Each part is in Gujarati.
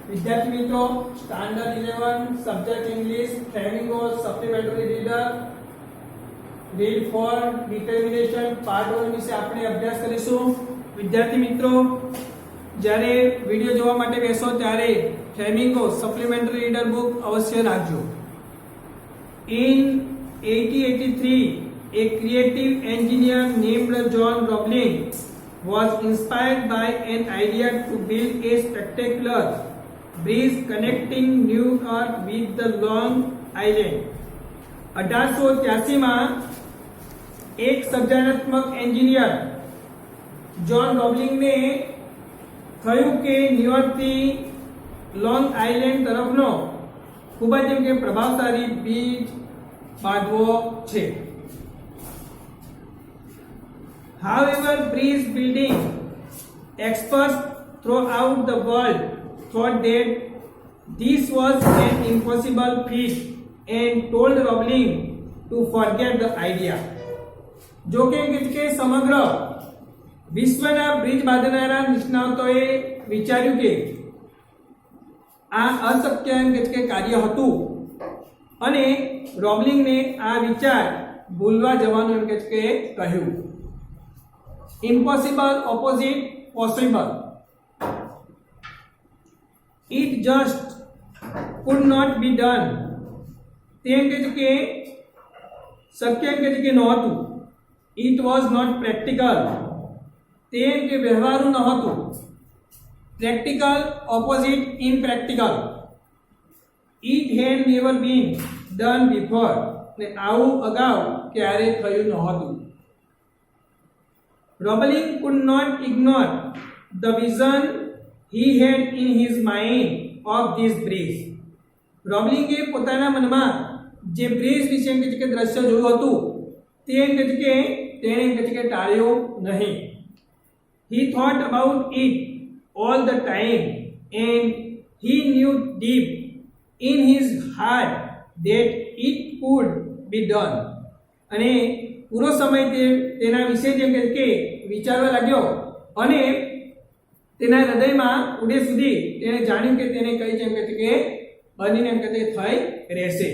વિદ્યાર્થી મિત્રો, standard 11 subject English Flamingo supplementary reader read for determination part 1 વિશે આપણે અભ્યાસ કરીશું. વિદ્યાર્થી મિત્રો, જ્યારે વિડિયો જોવા માટે બેસો ત્યારે ફ્લેમિંગો સપ્લિમેન્ટરી રીડર બુક અવશ્ય રાખજો. In 1883, a creative engineer named John Roebling was inspired by an idea to build a spectacular bridge connecting New York with the Long Island. 1883 માં એક સર્જનાત્મક એન્જિનિયર જ્હોન રોબલિંગને થયું કે ન્યુયોર્કથી લોંગ આઇલેન્ડ તરફનો ખૂબ જ એમ કે પ્રભાવશાળી બ્રિજ બાંધવો છે. However, bridge building experts throughout the world thought that this was an impossible feat and told Roebling to forget the idea. જો કે સમગ્ર વિશ્વના બ્રિજ બાંધનારા નિષ્ણાતોએ વિચાર્યું કે આ અશક્ય કે કાર્ય હતું અને રોબલિંગને આ વિચાર ભૂલવા જવાનું એમ કે કહ્યું. Impossible opposite possible. It just could not be done. તેમ કે શક્ય કે નહોતું. It was not practical. તેમ કે વ્યવહારુ નહોતું. Practical opposite impractical. It had never been done before. ને આવું અગાઉ ક્યારે થયું નહોતું. Roebling could not ignore the vision he had in his mind of this bridge. Roebling એ પોતાના મનમાં જે બ્રિજ વિશે કે દ્રશ્ય જોયું હતું તે કે તેણે ટાળ્યો નહીં. He thought about it all the time and he knew deep in his heart that it could be done. અને પૂરો સમય તેના વિશે જેમ કે વિચારવા લાગ્યો અને તેના હૃદયમાં ઉડે સુધી તેણે જાણ્યું કે તેને કઈ જેમ કે બનીને એમ કે થઈ રહેશે.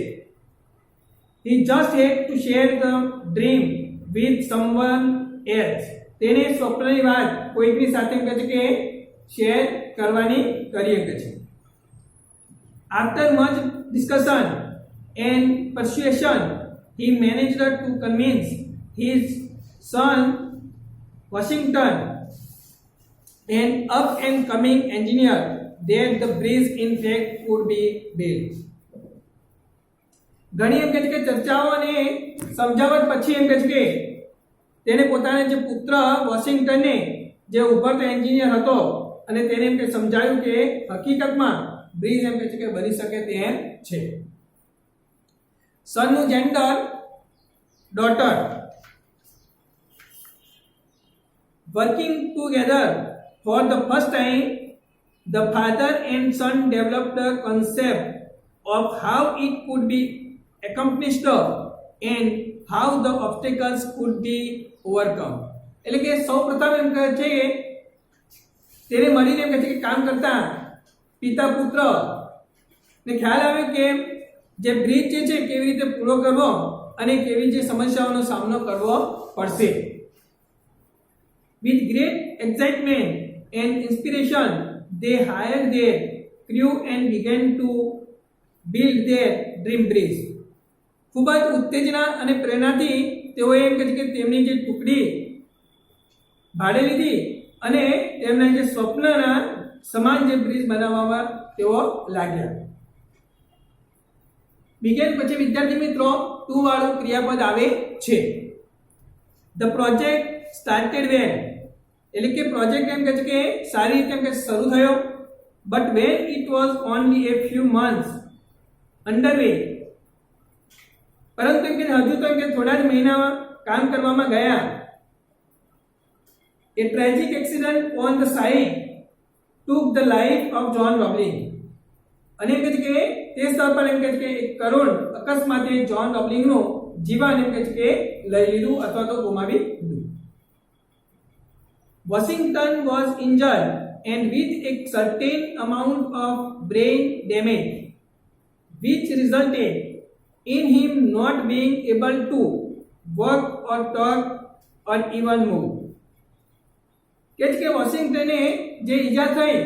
He just had to share the dream with someone else. તેને સ્વપ્નની વાત કોઈકની સાથે એમ કે શેર કરવાની કરી શકે છે. After much discussion and persuasion, he managed to convince his son Washington, an up-and-coming engineer, that the bridge in fact could be built. ઘણી એમ કે ચર્ચાઓ અને સમજાવટ પછી એમ કે તેને પોતાના જે પુત્ર વોશિંગ્ટનને જે ઉભરતો એન્જિનિયર હતો અને તેને એમ કે સમજાવ્યું કે હકીકતમાં બ્રિજ એમ કે બની શકે તેમ છે. સનનું gender daughter. Working together for the first time, the father and son developed a concept of how it could be accomplished and how the obstacles could be overcome. એટલે કે સૌપ્રથમ એમ કહે છે તેને મળીને એમ કહે છે કે કામ કરતા પિતા પુત્ર ને ખ્યાલ આવ્યો કે જે બ્રિજ છે કેવી રીતે પૂરો કરવો અને કેવી જે સમસ્યાઓનો સામનો કરવો પડશે. With great excitement and inspiration, they hired their crew and began to build their dream bridge. ખૂબ જ ઉત્તેજના અને પ્રેરણાથી તેઓએ એમ કહે છે કે તેમની જે ટુકડી ભાડે લીધી અને તેમના જે સ્વપ્નના સમાન જે બ્રિજ બનાવવામાં તેઓ લાગ્યા. બિગેન પછી વિદ્યાર્થી મિત્રો ટુ વાળું ક્રિયાપદ આવે છે. ધ પ્રોજેક્ટ સ્ટાર્ટેડ વેલ. એટલે કે પ્રોજેક્ટ એમ કહે છે કે સારી રીતે એમ કે શરૂ થયો. But when it was only A few months under way. પરંતુ એમ કે હજુ તો એમ કે થોડા જ મહિના કામ કરવામાં ગયા. A tragic accident on the site took the life of John Roebling. અને એમ કહે છે કે તે સ્થળ પર એમ કહે છે કે એક કરુણ અકસ્માતે જ્હોન રોબલિંગનું જીવન એમ કહે છે કે લઈ લીધું અથવા તો ગુમાવી દીધું. Washington was injured and with a certain amount of brain damage, which resulted in him not being able to work or talk or even move. કે વોશિંગ્ટને જે ઈજા થઈ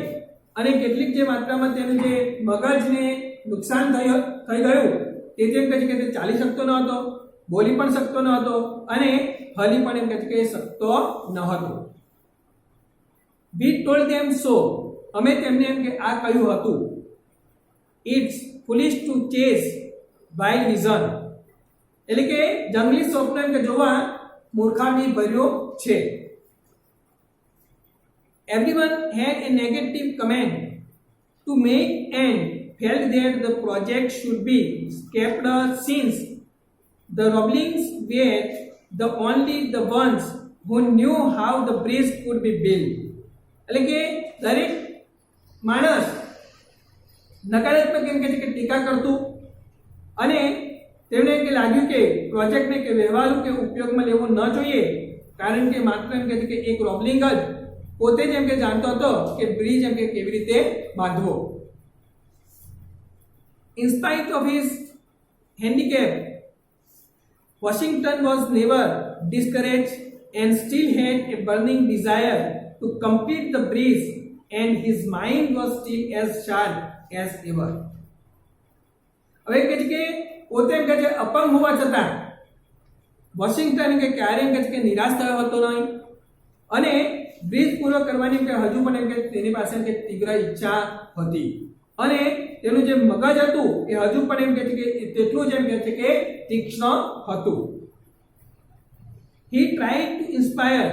અને કેટલીક જે માત્રામાં તેનું જે મગજને નુકસાન થઈ ગયું તેથી એમ કહે છે કે તે ચાલી શકતો ન હતો, બોલી પણ શકતો ન હતો અને હલી પણ એમ કહે છે કે શકતો ન હતો. We told them so. અમે તેમને એમ કે આ કહ્યું હતું. It's foolish to chase wild vision. એટલે કે જંગલી સ્વપ્ન એમ કે જોવા મૂર્ખામી ભર્યો છે. Everyone had a negative comment to make and felt that the project should be scrapped since the Roblings were the only the ones who knew how the bridge could be built. એટલે કે દરેક માણસ નકારાત્મક એમ કે છે કે ટીકા કરતું અને તેમને એમ કે લાગ્યું કે પ્રોજેક્ટને કે વ્યવહારુ કે ઉપયોગમાં લેવો ન જોઈએ કારણ કે માત્ર એમ કે છે કે એક રોબલિંગ જ પોતે જ એમ કે જાણતો હતો કે બ્રિજ એમ કે કેવી રીતે બાંધવો. In spite of his handicap, Washington was never discouraged and still had a burning desire to complete the bridge, and his mind was still as sharp as ever. હવે કહે છે કે પોતે એમ કહે છે અપંગ હોવા છતાં વોશિંગ્ટન કે ક્યારેય એમ કહે છે કે નિરાશ થયો હતો નહીં અને બ્રિજ પૂરો કરવાની કે હજુ પણ એમ કે તેની પાસે કે તીવ્ર ઈચ્છા હતી અને તેનું જે મગજ હતું એ હજુ પણ એમ કહે છે કે તેટલું જ એમ કહે છે કે તીક્ષ્ણ હતું. He tried to inspire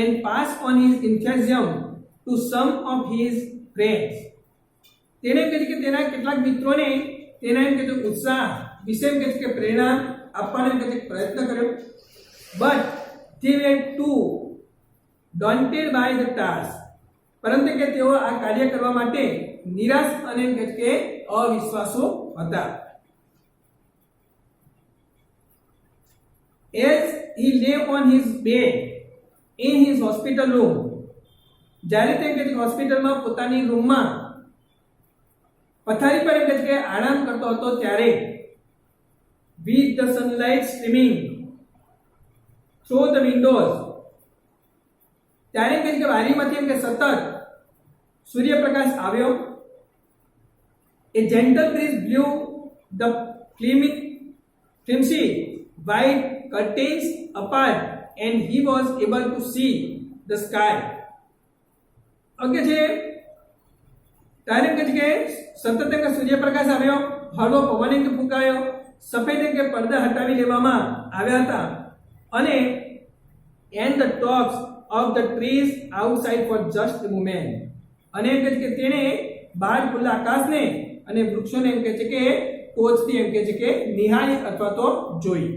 and pass on his enthusiasm to some of his friends. તેણે એમ કહે છે કે તેના કેટલાક મિત્રોને તેના એમ કહે છે ઉત્સાહ વિશે એમ કહે છે કે પ્રેરણા આપવાનો એમ કહે છે પ્રયત્ન કર્યો. But they were too daunted by the task. પરંતુ કે તેઓ આ કાર્ય કરવા માટે નિરાશ અને એમ કહે છે કે અવિશ્વાસુ હતા. As he lay on his bed in his hospital room, જ્યારે તે કે હોસ્પિટલમાં પોતાની રૂમમાં પથારી પર કે કે આરામ કરતો હતો ત્યારે with the sunlight streaming through the windows, ત્યારે કે બારીમાંથી એમ કે સતત સૂર્યપ્રકાશ આવ્યો. A gentle breeze blew the flimsy white curtains apart and he was able to see the sky. Okay છે ત્યારે કે સતત કે સૂર્યપ્રકાશ આવ્યો, હળવો પવન કે ફૂંકાયો, સફેદ કે પડદા હટાવી લેવામાં આવ્યા હતા અને and the tops of the trees outside for just a moment. અને એમ કહે છે કે તેણે બહાર ખુલ્લા આકાશને અને વૃક્ષોને એમ કહે છે કે ટોચથી એમ કહે છે કે નિહાળી અથવા તો જોઈ.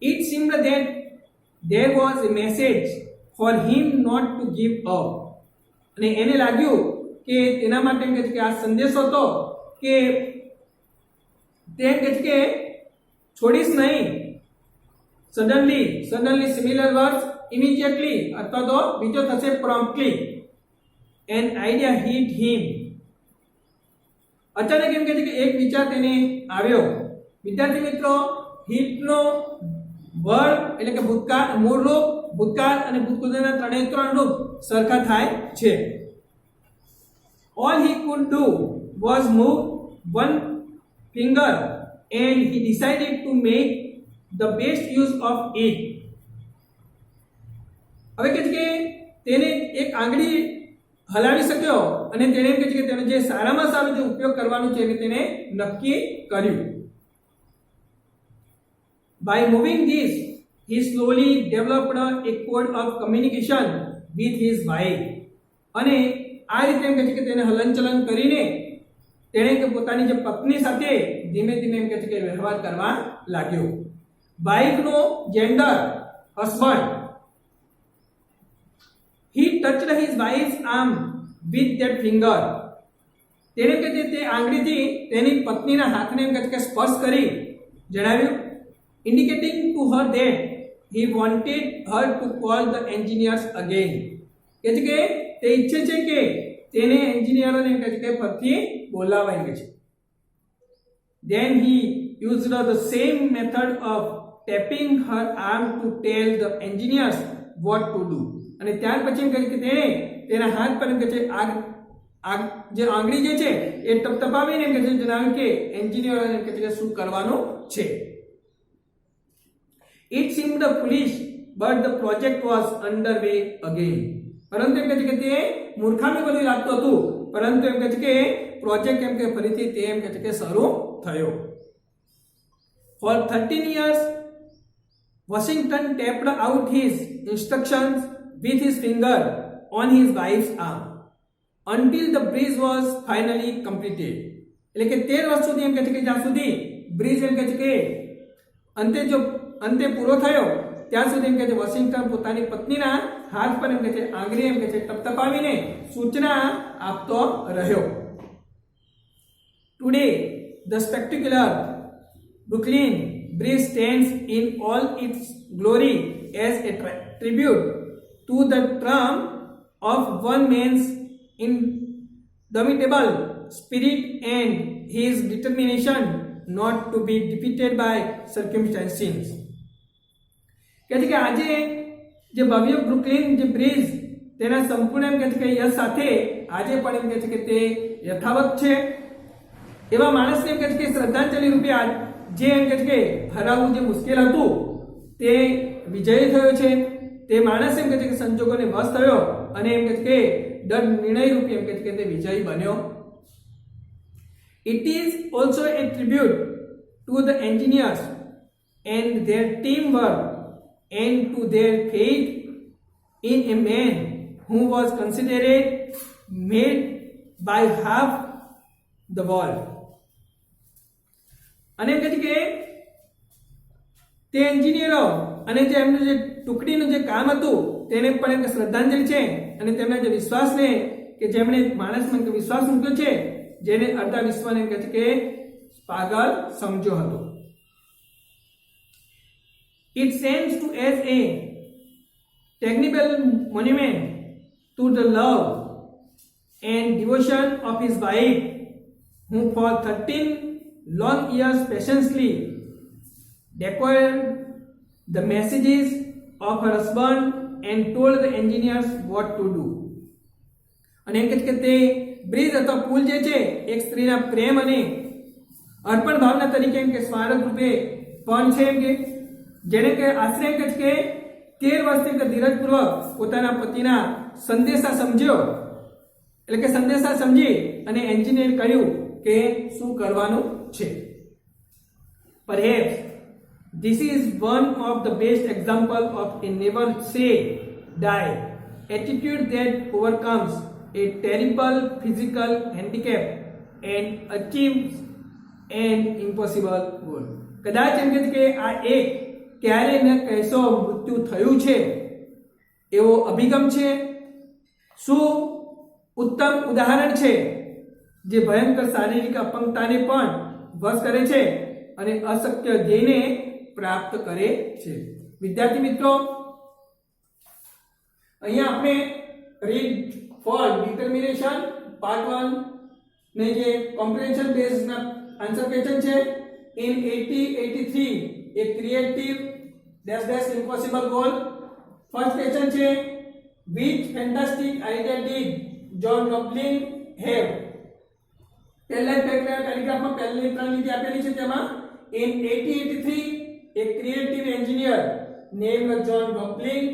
It seemed that there was a message for him not to give up. અને એને લાગ્યું કે તેના માટે એમ કહે છે કે આ સંદેશો હતો કે તે એમ કહે છે કે છોડીશ નહીં. સડનલી સિમિલર વર્ડ્સ immediately અથવા તો બીજો થશે promptly. An idea hit him. અચાનક એમ કહે છે કે એક વિચાર તેને આવ્યો. વિદ્યાર્થી મિત્રો, હિટનો વર્ડ એટલે કે ભૂતકાળ, મૂળ રૂપ, ભૂતકાળ અને ભૂતપૂર્વના ત્રણ રૂપ સરખા થાય છે. All he could do was move one finger and he decided to make the best use of it. હવે કહે છે કે તેને એક આંગળી હલાવી શક્યો અને તેણે એમ કહે છે કે તેનો જે સારામાં સારો જે ઉપયોગ કરવાનો છે એ તેને નક્કી કર્યું. By moving this, he slowly developed a code of communication with his wife. અને આ રીતે એમ કહે છે કે તેને હલનચલન કરીને તેણે કે પોતાની જે પત્ની સાથે ધીમે ધીમે એમ કહે છે કે વ્યવહાર કરવા લાગ્યો. વાઇફનો gender husband. He touched his wife's arm with that finger. તેણે કે તે આંગળીથી તેની પત્નીના હાથને એમ કહે છે કે સ્પર્શ કરી જણાવ્યું, indicating to her that he wanted her to call the engineers again. કે છે કે તે ઈચ્છે છે કે તેને એન્જિનિયરોને એમ કહે છે કે ફરીથી બોલાવાય એમ કહે છે. Then he used the same method of tapping her arm to tell the engineers what to do. અને ત્યાર પછી એમ કહે છે કે તેણે તેના હાથ પર એમ કહે છે જે આંગળી જે છે એ ટપટપાવીને એમ કહે છે જણાવ્યું કે એન્જિનિયરોને એમ કહે છે કે શું કરવાનું છે. It seemed foolish, but the project was underway again. પરંતુ એમ કહે છે કે તે મૂર્ખામી બધી લાગતું હતું, પરંતુ એમ કહે છે કે પ્રોજેક્ટ એમ કે ફરીથી તે એમ કહે છે કે શરૂ થયો. For 13 years, Washington tapped out his instructions with his finger on his wife's arm until the bridge was finally completed. એટલે કે 13 વર્ષ સુધી એમ કહે છે કે જ્યાં સુધી બ્રિજ એમ કહે છે કે અંતે પૂરો થયો ત્યાં સુધી એમ કહે છે વોશિંગ્ટન પોતાની પત્નીના હાથ પર એમ કહે છે આંગળી એમ કહે છે ટપટપાવીને સૂચના આપતો રહ્યો. Today, the spectacular Brooklyn Bridge stands in all its glory as a tribute to the triumph of one man's indomitable spirit and his determination not to be defeated by circumstances. કહે છે કે આજે જે ભવ્ય બ્રુકલિન જે બ્રિજ તેના સંપૂર્ણ એમ કહે છે કે યશ સાથે આજે પણ એમ કહે છે કે તે યથાવત છે. એવા માણસને એમ કહે છે કે શ્રદ્ધાંજલિ રૂપે જે એમ કહે છે કે હરાવવું જે મુશ્કેલ હતું તે વિજય થયો છે. તે માણસ એમ કહે છે કે સંજોગોને વશ થયો અને એમ કહે છે કે ડર નિર્ણય રૂપે એમ કહે છે કે તે વિજયી બન્યો. It is also a tribute to the engineers and their teamwork and to their faith in a man who was considered made by half the world. અને કહે છે કે તે એન્જિનિયરો અને જે એમનું જે ટુકડીનું જે કામ હતું તેને પણ એક શ્રદ્ધાંજલિ છે અને તેમના જે વિશ્વાસને કે જેમણે માણસમાં વિશ્વાસ મૂક્યો છે જેને અડધા વિશ્વને કહે છે કે પાગલ સમજો હતો. It stands to as a tangible monument to the love and devotion of his wife, who for 13 long years patiently decoded the messages of her husband and told the engineers what to do. અને એમ કે તે બ્રિજ અથવા પુલ જે છે એક સ્ત્રીના પ્રેમ અને અર્પણ ભાવના તરીકે એમ કે સ્મારક રૂપે પણ છે એમ કે જેને કે આશ્રય એમ કે 13 વર્ષથી ધીરજપૂર્વક પોતાના પતિના સંદેશા સમજ્યો એટલે કે સંદેશા સમજી અને એન્જિનિયર કહ્યું કે શું કરવાનું છે. Perhaps this is one of the best example of a never say die attitude that overcomes a terrible physical handicap and achieves an impossible goal. કદાચ એમ કે આ એક ક્યારે ન કહેશો મૃત્યુ થયું છે એવો અભિગમ છે. શું ઉત્તમ ઉદાહરણ છે જે ભયંકર શારીરિક અપંગતાને પણ વશ કરે છે અને અશક્ય ધ્યેયને પ્રાપ્ત કરે છે. વિદ્યાર્થી મિત્રો, અહીંયા આપણે રીડ ફોર ડિટર્મિનેશન પાર્ટ 1 ને જે કોમ્પ્રિહેન્શન બેઝડ ના આન્સર ક્વેશ્ચન છે. In 1883 a creative dash impossible goal. First question છે which fantastic idea did John Roebling have? પહેલા પેરેગ્રાફમાં પહેલી ત્રણ લીટી આપેલી છે તેમાં in 1883 a creative engineer named John Roebling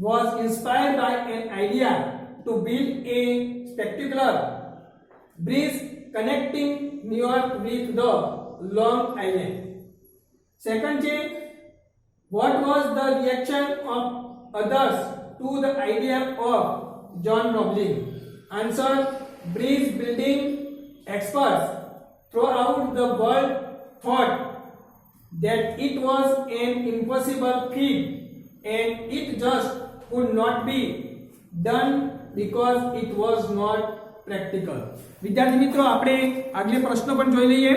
was inspired by an idea to build a spectacular bridge connecting New York with the Long Island. Second છે what was the reaction of others to the idea of John Roebling? Answer: bridge building experts throughout the world thought that it was an impossible feat and it just could not be done because it was not practical. વિદ્યાર્થી મિત્રો, આપણે આગલે પ્રશ્નો પણ જોઈ લઈએ.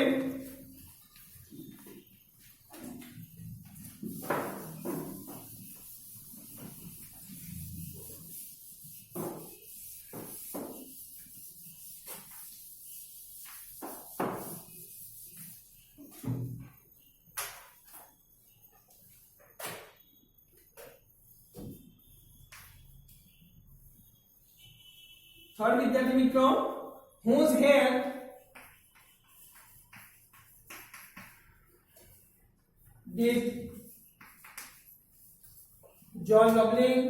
थर्ड विद्यार्थी मित्रों, whose hair did John Roebling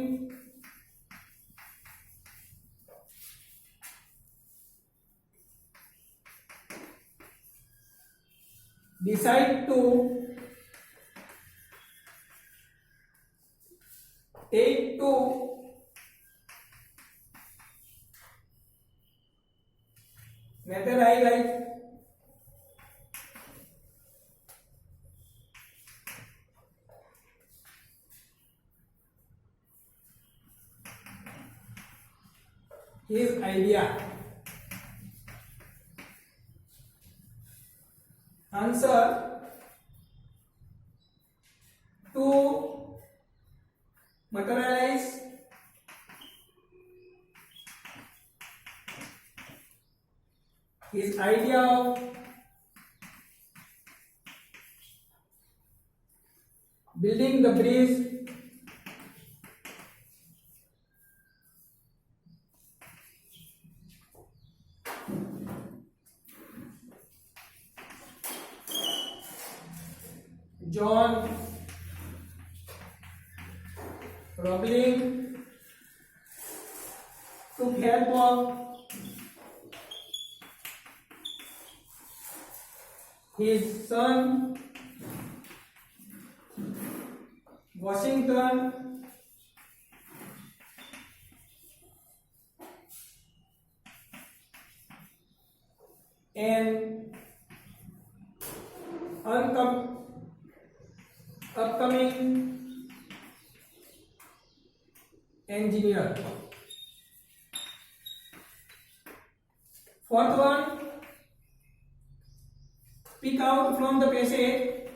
decide to take to Netherlands his idea? Answer: to materialize his idea of building the bridge John Roebling took help of his son Washington and upcoming engineer. Fourth one, pick out from the passage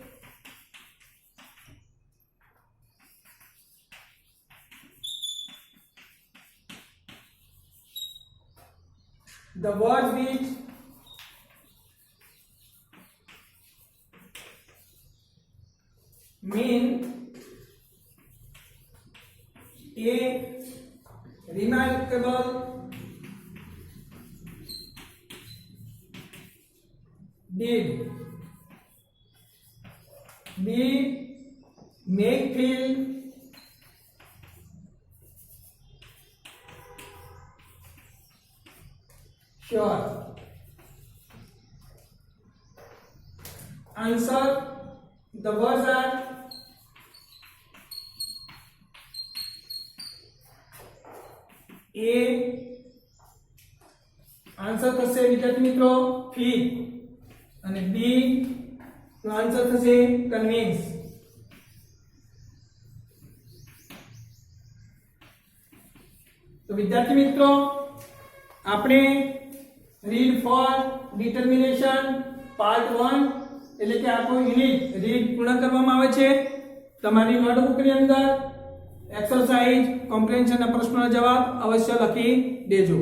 the words which mean A. Remarkable, did, B. Make feel, sure. Answer: the words are A. Answer થશે વિદ્યાર્થી મિત્રો ફીલ અને બી નો આન્સર થશે કન્વિન્સ. તો વિદ્યાર્થી મિત્રો આપણે રીડ ફોર ડિટર્મિનેશન પાર્ટ 1 એટલે કે આખો યુનિટ રીડ પૂર્ણ કરવામાં આવે છે. તમારી નોટબુકની અંદર एक्सरसाइज कॉम्प्रिहेंशन प्रश्नों जवाब अवश्य लखी देजो.